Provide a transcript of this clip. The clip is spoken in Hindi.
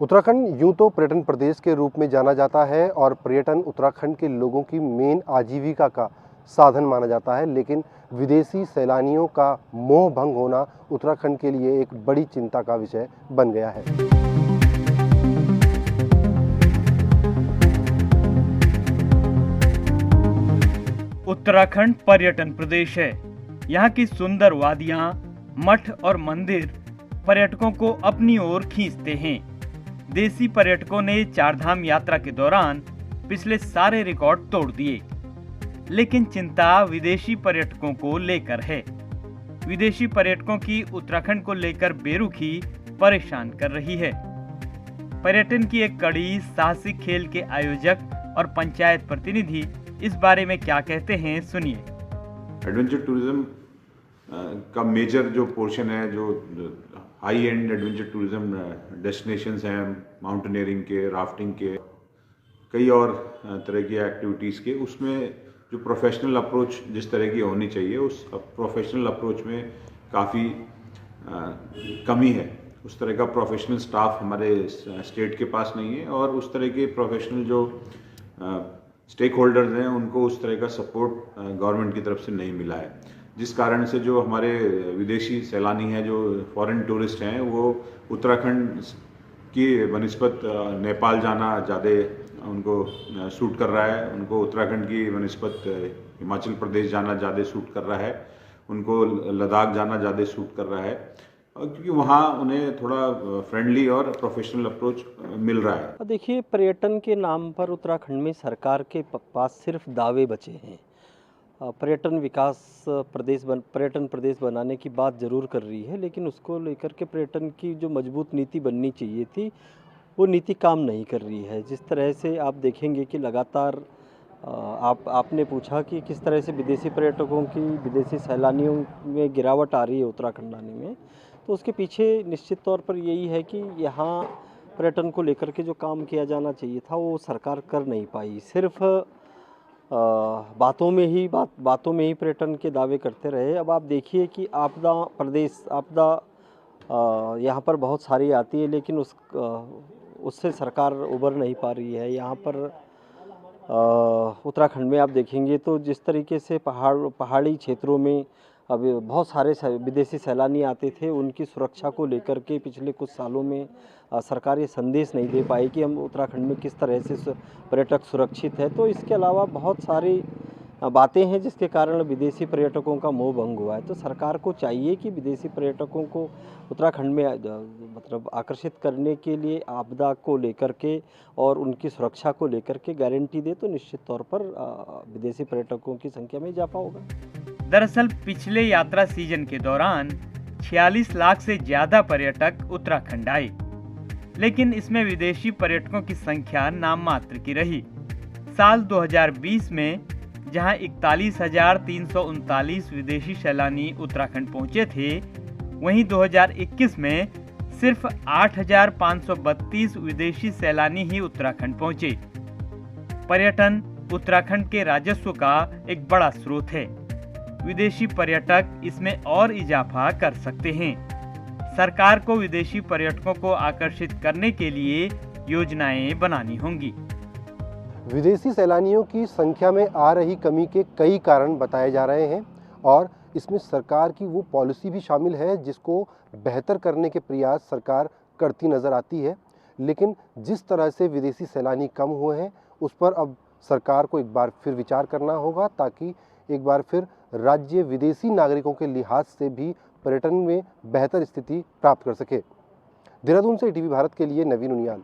उत्तराखंड यूं तो पर्यटन प्रदेश के रूप में जाना जाता है और पर्यटन उत्तराखंड के लोगों की मेन आजीविका का साधन माना जाता है, लेकिन विदेशी सैलानियों का मोह भंग होना उत्तराखंड के लिए एक बड़ी चिंता का विषय बन गया है। उत्तराखंड पर्यटन प्रदेश है। यहाँ की सुंदर वादियाँ, मठ और मंदिर पर्यटकों को अपनी ओर खींचते हैं। देसी पर्यटकों ने चारधाम यात्रा के दौरान पिछले सारे रिकॉर्ड तोड़ दिए, लेकिन चिंता विदेशी पर्यटकों को लेकर है। विदेशी पर्यटकों की उत्तराखंड को लेकर बेरुखी परेशान कर रही है। पर्यटन की एक कड़ी साहसिक खेल के आयोजक और पंचायत प्रतिनिधि इस बारे में क्या कहते हैं, सुनिए। एडवेंचर टूरिज्म का मेजर जो पोर्शन है, जो high and adventure tourism destinations हैं, माउंटेनियरिंग के, राफ्टिंग के, कई और तरह की एक्टिविटीज़ के, उसमें जो प्रोफेशनल अप्रोच जिस तरह की होनी चाहिए, उस प्रोफेशनल अप्रोच में काफ़ी कमी है। उस तरह का प्रोफेशनल स्टाफ हमारे स्टेट के पास नहीं है और उस तरह के प्रोफेशनल जो स्टेक होल्डर्स हैं उनको उस तरह का सपोर्ट गवर्नमेंट की तरफ से नहीं मिला है, जिस कारण से जो हमारे विदेशी सैलानी हैं, जो फॉरेन टूरिस्ट हैं, वो उत्तराखंड की बनिस्बत नेपाल जाना ज़्यादा उनको सूट कर रहा है, उनको उत्तराखंड की बनिस्बत हिमाचल प्रदेश जाना ज़्यादा सूट कर रहा है, उनको लद्दाख जाना ज़्यादा सूट कर रहा है, क्योंकि वहाँ उन्हें थोड़ा फ्रेंडली और प्रोफेशनल अप्रोच मिल रहा है। देखिए, पर्यटन के नाम पर उत्तराखंड में सरकार के पास सिर्फ दावे बचे हैं। पर्यटन प्रदेश बनाने की बात ज़रूर कर रही है, लेकिन उसको लेकर के पर्यटन की जो मजबूत नीति बननी चाहिए थी, वो नीति काम नहीं कर रही है। जिस तरह से आप देखेंगे कि लगातार आपने पूछा कि किस तरह से विदेशी पर्यटकों की, विदेशी सैलानियों में गिरावट आ रही है उत्तराखंड आने में, तो उसके पीछे निश्चित तौर पर यही है कि यहाँ पर्यटन को लेकर के जो काम किया जाना चाहिए था वो सरकार कर नहीं पाई। सिर्फ बातों में ही पर्यटन के दावे करते रहे। अब आप देखिए कि आपदा यहाँ पर बहुत सारी आती है, लेकिन उससे सरकार उबर नहीं पा रही है। यहाँ पर उत्तराखंड में आप देखेंगे तो जिस तरीके से पहाड़ी क्षेत्रों में अब बहुत सारे विदेशी सैलानी आते थे, उनकी सुरक्षा को लेकर के पिछले कुछ सालों में सरकार ये संदेश नहीं दे पाई कि हम उत्तराखंड में किस तरह से पर्यटक सुरक्षित है। तो इसके अलावा बहुत सारी बातें हैं जिसके कारण विदेशी पर्यटकों का मोह भंग हुआ है। तो सरकार को चाहिए कि विदेशी पर्यटकों को उत्तराखंड में मतलब आकर्षित करने के लिए आपदा को लेकर के और उनकी सुरक्षा को लेकर के गारंटी दे, तो निश्चित तौर पर विदेशी पर्यटकों की संख्या में इजाफा होगा। दरअसल पिछले यात्रा सीजन के दौरान 46 लाख से ज्यादा पर्यटक उत्तराखंड आए, लेकिन इसमें विदेशी पर्यटकों की संख्या नाम मात्र की रही। साल 2020 में जहां 41,339 विदेशी सैलानी उत्तराखंड पहुंचे थे, वहीं 2021 में सिर्फ 8,532 विदेशी सैलानी ही उत्तराखंड पहुंचे। पर्यटन उत्तराखंड के राजस्व का एक बड़ा स्रोत है। विदेशी पर्यटक इसमें और इजाफा कर सकते हैं। सरकार को विदेशी पर्यटकों को आकर्षित करने के लिए योजनाएं बनानी होंगी। विदेशी सैलानियों की संख्या में आ रही कमी के कई कारण बताए जा रहे हैं और इसमें सरकार की वो पॉलिसी भी शामिल है जिसको बेहतर करने के प्रयास सरकार करती नज़र आती है। लेकिन जिस तरह से विदेशी सैलानी कम हुए हैं, उस पर अब सरकार को एक बार फिर विचार करना होगा, ताकि एक बार फिर राज्य विदेशी नागरिकों के लिहाज से भी पर्यटन में बेहतर स्थिति प्राप्त कर सके। देहरादून से ईटीवी भारत के लिए नवीन उनियाल।